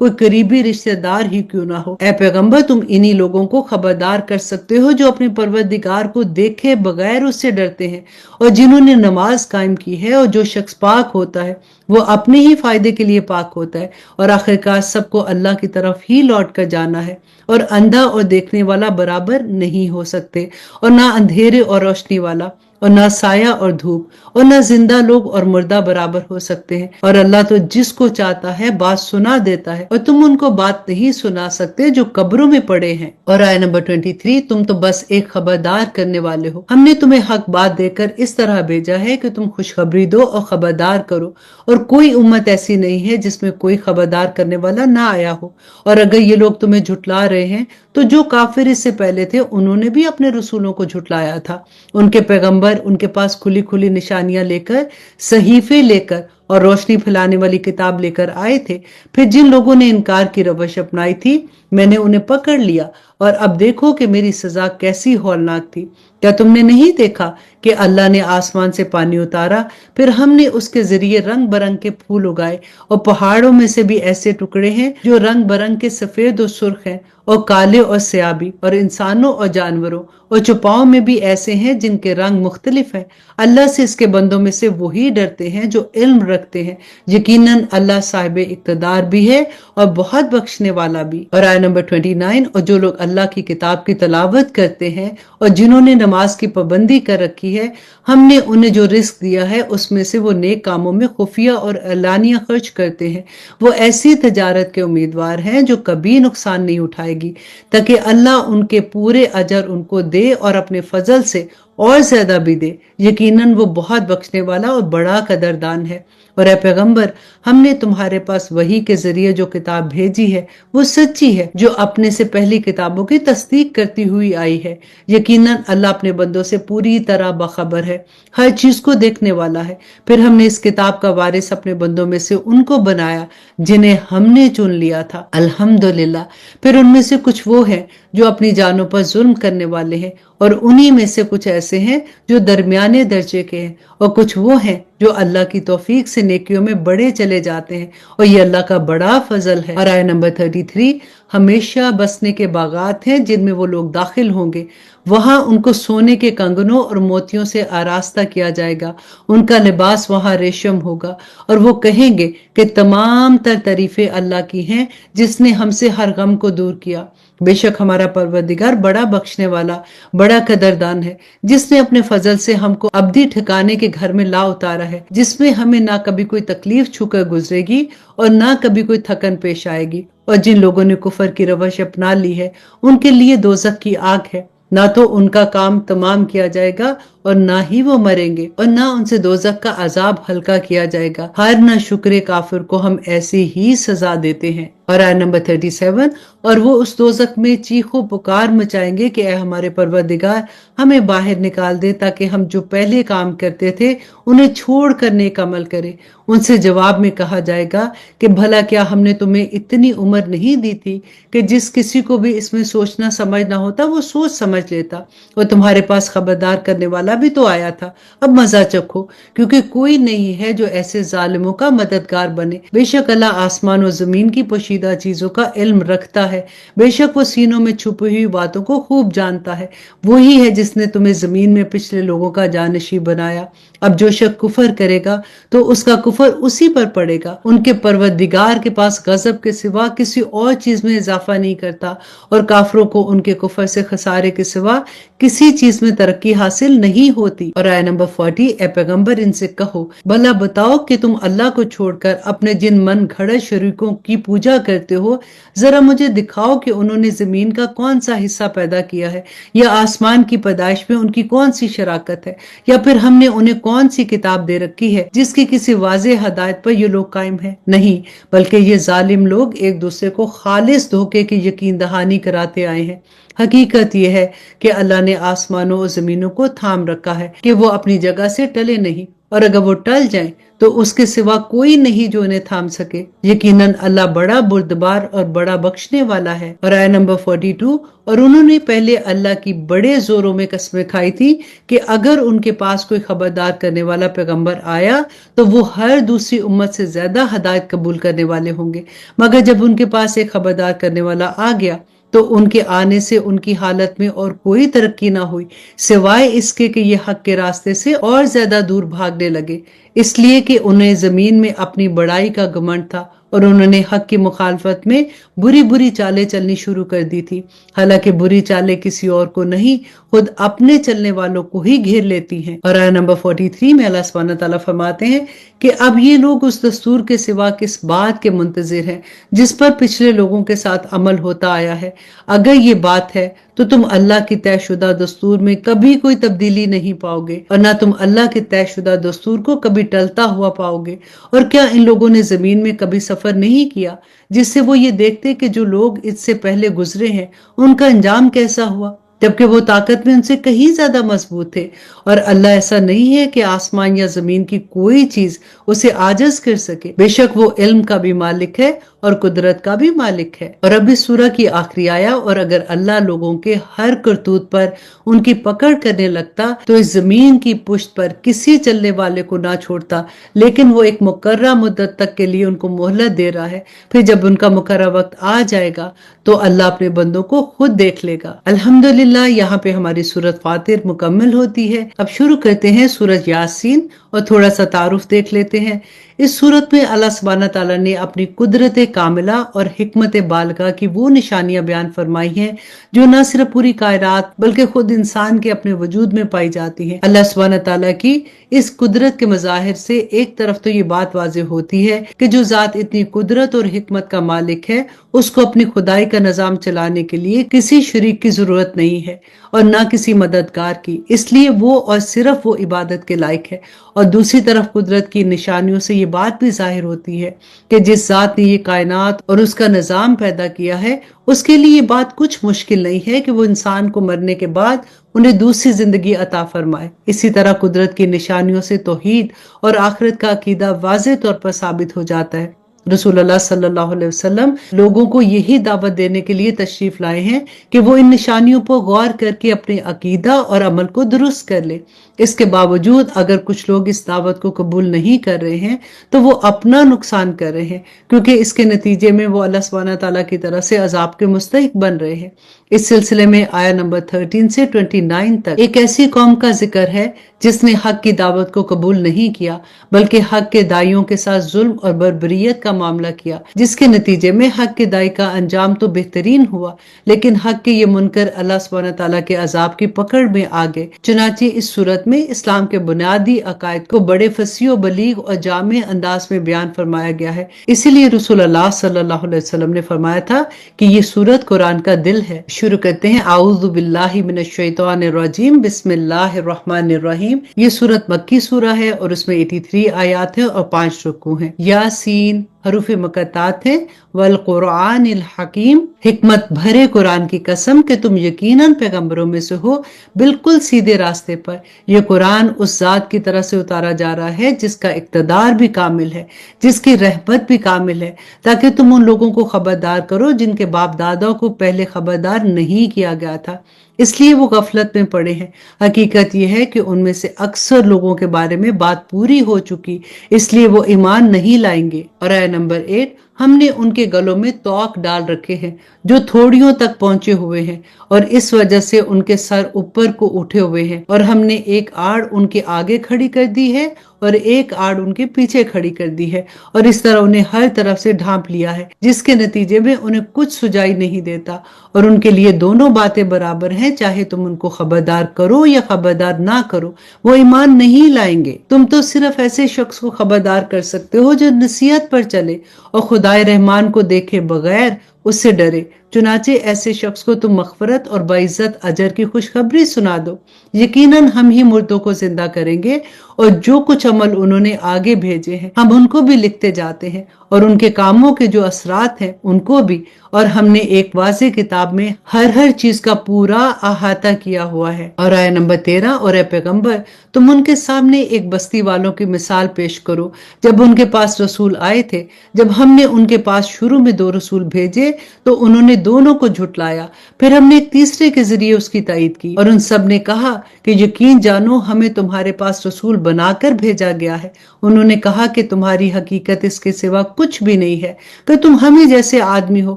Speaker 1: کوئی قریبی رشتہ دار ہی کیوں نہ ہو۔ اے پیغمبر، تم انہی لوگوں کو خبردار کر سکتے ہو جو اپنے پروردگار کو دیکھے بغیر اس سے ڈرتے ہیں اور جنہوں نے نماز قائم کی ہے، اور جو شخص پاک ہوتا ہے وہ اپنے ہی فائدے کے لیے پاک ہوتا ہے، اور آخرکار سب کو اللہ کی طرف ہی لوٹ کر جانا ہے، اور اندھا اور دیکھنے والا برابر نہیں ہو سکتے، اور نہ اندھیرے اور روشنی والا، اور نہ سایہ اور دھوپ، اور نہ زندہ لوگ اور مردہ برابر ہو سکتے ہیں، اور اللہ تو جس کو چاہتا ہے بات سنا دیتا ہے، اور تم ان کو بات نہیں سنا سکتے جو قبروں میں پڑے ہیں۔ اور آیت نمبر 23، تم تو بس ایک خبردار کرنے والے ہو، ہم نے تمہیں حق بات دے کر اس طرح بھیجا ہے کہ تم خوشخبری دو اور خبردار کرو، اور کوئی امت ایسی نہیں ہے جس میں کوئی خبردار کرنے والا نہ آیا ہو۔ اور اگر یہ لوگ تمہیں جھٹلا رہے ہیں تو جو کافر اس سے پہلے تھے انہوں نے بھی اپنے رسولوں کو جھٹلایا تھا۔ ان کے پیغمبر ان کے پاس کھلی کھلی نشانیاں لے کر، صحیفے لے کر اور روشنی پھیلانے والی کتاب لے کر آئے تھے۔ پھر جن لوگوں نے انکار کی روش اپنائی تھی میں نے انہیں پکڑ لیا، اور اب دیکھو کہ میری سزا کیسی ہولناک تھی۔ کیا تم نے نہیں دیکھا کہ اللہ نے آسمان سے پانی اتارا، پھر ہم نے اس کے ذریعے رنگ برنگ کے پھول اگائے، اور پہاڑوں میں سے بھی ایسے ٹکڑے ہیں جو رنگ برنگ کے سفید اور سرخ ہیں، اور کالے اور سیاہ بھی، اور انسانوں اور جانوروں، اور چوپاؤں میں بھی ایسے ہیں جن کے رنگ مختلف ہیں۔ اللہ سے اس کے بندوں میں سے وہی ڈرتے ہیں جو علم رکھتے ہیں، یقیناً اللہ صاحب اقتدار بھی ہے اور بہت بخشنے والا بھی۔ اور آیت نمبر 29، اور جو لوگ اللہ کی کتاب کی تلاوت کرتے ہیں اور جنہوں نے نماز کی پابندی کر رکھی ہے، ہم نے انہیں جو رزق دیا ہے اس میں سے وہ نیک کاموں میں خفیہ اور اعلانیہ خرچ کرتے ہیں۔ وہ ایسی تجارت کے امیدوار ہیں جو کبھی نقصان نہیں اٹھائے گی، تاکہ اللہ ان کے پورے اجر ان کو دے اور اپنے فضل سے اور زیادہ بھی دے۔ یقیناً وہ بہت بخشنے والا اور بڑا قدردان ہے۔ اور اے پیغمبر، ہم نے تمہارے پاس وحی کے ذریعے جو کتاب بھیجی ہے وہ سچی ہے، جو اپنے سے پہلی کتابوں کی تصدیق کرتی ہوئی آئی ہے۔ یقیناً اللہ اپنے بندوں سے پوری طرح باخبر ہے، ہر چیز کو دیکھنے والا ہے۔ پھر ہم نے اس کتاب کا وارث اپنے بندوں میں سے ان کو بنایا جنہیں ہم نے چن لیا تھا، الحمدللہ۔ پھر ان میں سے کچھ وہ ہیں جو اپنی جانوں پر ظلم کرنے والے ہیں، اور انہی میں سے کچھ ایسے ہیں جو درمیانے درجے کے ہیں، اور کچھ وہ ہیں جو اللہ کی توفیق سے نیکیوں میں بڑے چلے جاتے ہیں، اور یہ اللہ کا بڑا فضل ہے۔ اور آیت نمبر 33، ہمیشہ بسنے کے باغات ہیں جن میں وہ لوگ داخل ہوں گے، وہاں ان کو سونے کے کنگنوں اور موتیوں سے آراستہ کیا جائے گا، ان کا لباس وہاں ریشم ہوگا، اور وہ کہیں گے کہ تمام تر تعریفیں اللہ کی ہیں جس نے ہم سے ہر غم کو دور کیا۔ بے شک ہمارا پروردگار بڑا بخشنے والا، بڑا قدردان ہے، جس نے اپنے فضل سے ہم کو ابدی ٹھکانے کے گھر میں لا اتارا ہے، جس میں ہمیں نہ کبھی کوئی تکلیف چھو کر گزرے گی اور نہ کبھی کوئی تھکن پیش آئے گی۔ اور جن لوگوں نے کفر کی روش اپنا لی ہے ان کے لیے دوزخ کی آگ ہے، نہ تو ان کا کام تمام کیا جائے گا اور نہ ہی وہ مریں گے، اور نہ ان سے دوزخ کا عذاب ہلکا کیا جائے گا۔ ہر نہ شکر کافر کو ہم ایسی ہی سزا دیتے ہیں۔ اور آیت نمبر 37، اور وہ اس دوزخ میں چیخ و پکار مچائیں گے کہ اے ہمارے پروردگار، ہمیں باہر نکال دے تاکہ ہم جو پہلے کام کرتے تھے انہیں چھوڑ کر نیک عمل کریں۔ ان سے جواب میں کہا جائے گا کہ بھلا کیا ہم نے تمہیں اتنی عمر نہیں دی تھی کہ جس کسی کو بھی اس میں سوچنا سمجھنا ہوتا وہ سوچ سمجھ لیتا، اور تمہارے پاس خبردار کرنے والا بھی تو آیا تھا۔ اب مزہ چکھو، کیونکہ کوئی نہیں ہے جو ایسے ظالموں کا مددگار بنے۔ بے شک اللہ آسمان و زمین کی پوشیدہ چیزوں کا علم رکھتا ہے، بے شک وہ سینوں میں چھپی ہوئی باتوں کو خوب جانتا ہے۔ وہی ہے جس نے تمہیں زمین میں پچھلے لوگوں کا جانشین بنایا۔ اب جو شخص کفر کرے گا تو اس کا کفر اسی پر پڑے گا۔ ان کے پروردگار کے پاس غضب کے سوا کسی اور چیز میں اضافہ نہیں کرتا، اور کافروں کو ان کے کفر سے خسارے کے سوا کسی چیز میں ترقی حاصل نہیں ہوتی۔ اور آیت نمبر 40، اے پیغمبر ان سے کہو، بھلا بتاؤ کہ تم اللہ کو چھوڑ کر اپنے جن من گھڑت شریکوں کی پوجا کرتے ہو، ذرا مجھے دکھاؤ کہ انہوں نے زمین کا کون سا حصہ پیدا کیا ہے، یا آسمان کی پیدائش میں ان کی کون سی شراکت ہے، یا پھر ہم نے انہیں کون سی کتاب دے رکھی ہے جس کی کسی واضح ہدایت پر یہ لوگ قائم ہیں؟ نہیں، بلکہ یہ ظالم لوگ ایک دوسرے کو خالص دھوکے کی یقین دہانی کراتے آئے ہیں۔ حقیقت یہ ہے کہ اللہ نے آسمانوں اور زمینوں کو تھام رکھا ہے کہ وہ اپنی جگہ سے ٹلے نہیں، اور اگر وہ ٹل جائیں تو اس کے سوا کوئی نہیں جو انہیں تھام سکے۔ یقیناً اللہ بڑا بردبار اور بڑا بخشنے والا ہے۔ اور آیت نمبر 42، اور انہوں نے پہلے اللہ کی بڑے زوروں میں قسمیں کھائی تھی کہ اگر ان کے پاس کوئی خبردار کرنے والا پیغمبر آیا تو وہ ہر دوسری امت سے زیادہ ہدایت قبول کرنے والے ہوں گے، مگر جب ان کے پاس ایک خبردار کرنے والا آ گیا تو ان کے آنے سے ان کی حالت میں اور کوئی ترقی نہ ہوئی سوائے اس کے کہ یہ حق کے راستے سے اور زیادہ دور بھاگنے لگے، اس لیے کہ انہیں زمین میں اپنی بڑائی کا گھمنڈ تھا اور انہوں نے حق کی مخالفت میں بری بری چالیں چلنی شروع کر دی تھی، حالانکہ بری چالیں کسی اور کو نہیں خود اپنے چلنے والوں کو ہی گھیر لیتی ہیں۔ اور آیت نمبر 43 میں اللہ سبحانہ تعالیٰ فرماتے ہیں کہ اب یہ لوگ اس دستور کے سوا کس بات کے منتظر ہیں جس پر پچھلے لوگوں کے ساتھ عمل ہوتا آیا ہے۔ اگر یہ بات ہے تو تم اللہ کی طے شدہ دستور میں کبھی کوئی تبدیلی نہیں پاؤ گے اور نہ تم اللہ کے طے شدہ دستور کو کبھی ٹلتا ہوا پاؤ گے۔ اور کیا ان لوگوں نے زمین میں کبھی سفر نہیں کیا جس سے وہ یہ دیکھتے کہ جو لوگ اس سے پہلے گزرے ہیں ان کا انجام کیسا ہوا، جبکہ وہ طاقت میں ان سے کہیں زیادہ مضبوط تھے؟ اور اللہ ایسا نہیں ہے کہ آسمان یا زمین کی کوئی چیز اسے عاجز کر سکے، بے شک وہ علم کا بھی مالک ہے اور قدرت کا بھی مالک ہے۔ اور اب اس سورہ کی آخری آیا، اور اگر اللہ لوگوں کے ہر کرتوت پر ان کی پکڑ کرنے لگتا تو اس زمین کی پشت پر کسی چلنے والے کو نہ چھوڑتا، لیکن وہ ایک مقررہ مدت تک کے لیے ان کو مہلت دے رہا ہے، پھر جب ان کا مقررہ وقت آ جائے گا تو اللہ اپنے بندوں کو خود دیکھ لے گا۔ الحمدللہ، یہاں پہ ہماری سورت فاتر مکمل ہوتی ہے۔ اب شروع کرتے ہیں سورت یاسین اور تھوڑا سا تعارف دیکھ لیتے ہیں۔ اس سورت میں اللہ سبحانہ تعالیٰ نے اپنی قدرت کاملہ اور حکمت بالغہ کی وہ نشانیاں بیان فرمائی ہیں جو نہ صرف پوری کائنات بلکہ خود انسان کے اپنے وجود میں پائی جاتی ہیں۔ اللہ سبحانہ تعالیٰ کی اس قدرت کے مظاہر سے ایک طرف تو یہ بات واضح ہوتی ہے کہ جو ذات اتنی قدرت اور حکمت کا مالک ہے اس کو اپنی خدائی کا نظام چلانے کے لیے کسی شریک کی ضرورت نہیں ہے اور نہ کسی مددگار کی، اس لیے وہ اور صرف وہ عبادت کے لائق ہے۔ اور دوسری طرف قدرت کی نشانیوں سے یہ بات بھی ظاہر ہوتی ہے کہ جس ذات نے یہ کائنات اور اس کا نظام پیدا کیا ہے اس کے لیے یہ بات کچھ مشکل نہیں ہے کہ وہ انسان کو مرنے کے بعد انہیں دوسری زندگی عطا فرمائے۔ اسی طرح قدرت کی نشانیوں سے توحید اور آخرت کا عقیدہ واضح طور پر ثابت ہو جاتا ہے۔ رسول اللہ صلی اللہ علیہ وسلم لوگوں کو یہی دعوت دینے کے لیے تشریف لائے ہیں کہ وہ ان نشانیوں پر غور کر کے اپنے عقیدہ اور عمل کو درست کر لے۔ اس کے باوجود اگر کچھ لوگ اس دعوت کو قبول نہیں کر رہے ہیں تو وہ اپنا نقصان کر رہے ہیں، کیونکہ اس کے نتیجے میں وہ اللہ سبحانہ تعالیٰ کی طرف سے عذاب کے مستحق بن رہے ہیں۔ اس سلسلے میں آیت نمبر 13 سے 29 تک ایک ایسی قوم کا ذکر ہے جس نے حق کی دعوت کو قبول نہیں کیا بلکہ حق کے دائیوں کے ساتھ ظلم اور بربریت کا معاملہ کیا، جس کے نتیجے میں حق کے دائی کا انجام تو بہترین ہوا لیکن حق کے یہ منکر اللہ سبحانہ تعالیٰ کے عذاب کی پکڑ میں آ گئے۔ چنانچہ اس صورت میں اسلام کے بنیادی عقائد کو بڑے فصیح و بلیغ اور جامع انداز میں بیان فرمایا گیا ہے۔ اسی لیے رسول اللہ صلی اللہ علیہ وسلم نے فرمایا تھا کہ یہ سورت قرآن کا دل ہے۔ شروع کرتے ہیں اعوذ باللہ من الشیطان الرجیم، بسم اللہ الرحمن الرحیم۔ یہ سورت مکی سورہ ہے اور اس میں 83 آیات ہیں اور 5 رکوع ہیں۔ یاسین حروف مقطعات ہیں، والقرآن الحکیم، حکمت بھرے قرآن کی قسم کہ تم یقیناً پیغمبروں میں سے ہو بالکل سیدھے راستے پر۔ یہ قرآن اس ذات کی طرف سے اتارا جا رہا ہے جس کا اقتدار بھی کامل ہے، جس کی رحمت بھی کامل ہے، تاکہ تم ان لوگوں کو خبردار کرو جن کے باپ دادا کو پہلے خبردار نہیں کیا گیا تھا، اس لیے وہ غفلت میں پڑے ہیں۔ حقیقت یہ ہے کہ ان میں سے اکثر لوگوں کے بارے میں بات پوری ہو چکی، اس لیے وہ ایمان نہیں لائیں گے۔ اور آیت نمبر 8، ہم نے ان کے گلوں میں توق ڈال رکھے ہیں جو تھوڑیوں تک پہنچے ہوئے ہیں اور اس وجہ سے ان کے سر اوپر کو اٹھے ہوئے ہیں، اور ہم نے ایک آڑ ان کے آگے کھڑی کر دی ہے اور ایک آڑ ان کے پیچھے کھڑی کر دی ہے، اور اس طرح انہیں ہر طرف سے ڈھانپ لیا ہے جس کے نتیجے میں انہیں کچھ سجائی نہیں دیتا، اور ان کے لیے دونوں باتیں برابر ہیں، چاہے تم ان کو خبردار کرو یا خبردار نہ کرو، وہ ایمان نہیں لائیں گے۔ تم تو صرف ایسے شخص کو خبردار کر سکتے ہو جو نصیحت پر چلے اور خدائے رحمان کو دیکھے بغیر اس سے ڈرے، چنانچہ ایسے شخص کو تم مغفرت اور باعزت اجر کی خوشخبری سنا دو۔ یقیناً ہم ہی مردوں کو زندہ کریں گے، اور جو کچھ عمل انہوں نے آگے بھیجے ہیں ہم ان کو بھی لکھتے جاتے ہیں، اور ان کے کاموں کے جو اثرات ہیں ان کو بھی، اور ہم نے ایک واضح کتاب میں ہر چیز کا پورا احاطہ کیا ہوا ہے۔ اور آیت نمبر 13، اور اے پیغمبر تم ان کے سامنے ایک بستی والوں کی مثال پیش کرو جب ان کے پاس رسول آئے تھے، جب ہم نے ان کے پاس شروع میں 2 رسول بھیجے تو انہوں نے دونوں کو جھٹلایا، پھر ہم نے ایک تیسرے کے ذریعے اس کی تائید کی، اور ان سب نے کہا کہ یقین جانو ہمیں تمہارے پاس رسول بنا کر بھیجا گیا ہے۔ انہوں نے کہا کہ تمہاری حقیقت اس کے سوا کچھ بھی نہیں ہے کہ تم ہمیں جیسے آدمی ہو،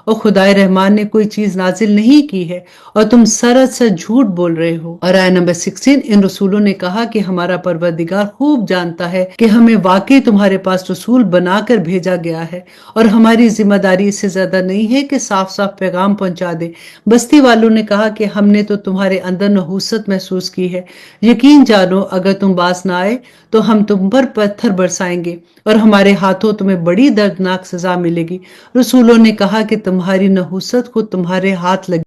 Speaker 1: اور خدائے رحمان نے کوئی چیز نازل نہیں کی ہے، اور تم سراسر جھوٹ بول رہے ہو۔ اور آیت نمبر 16، ان رسولوں نے کہا کہ ہمارا پروردگار خوب جانتا ہے کہ ہمیں واقعی تمہارے پاس رسول بنا کر بھیجا گیا ہے، اور ہماری ذمہ داری اس سے زیادہ نہیں ہے کہ صاف پیغام پہنچا دے۔ بستی والوں نے کہا کہ ہم نے تو تمہارے اندر نحوست محسوس کی ہے، یقین جانو اگر تم باز نہ آئے تو ہم تم پر پتھر برسائیں گے، اور ہمارے ہاتھوں تمہیں بڑی دردناک سزا ملے گی۔ رسولوں نے کہا کہ تمہاری نحوست خود تمہارے ہاتھ لگی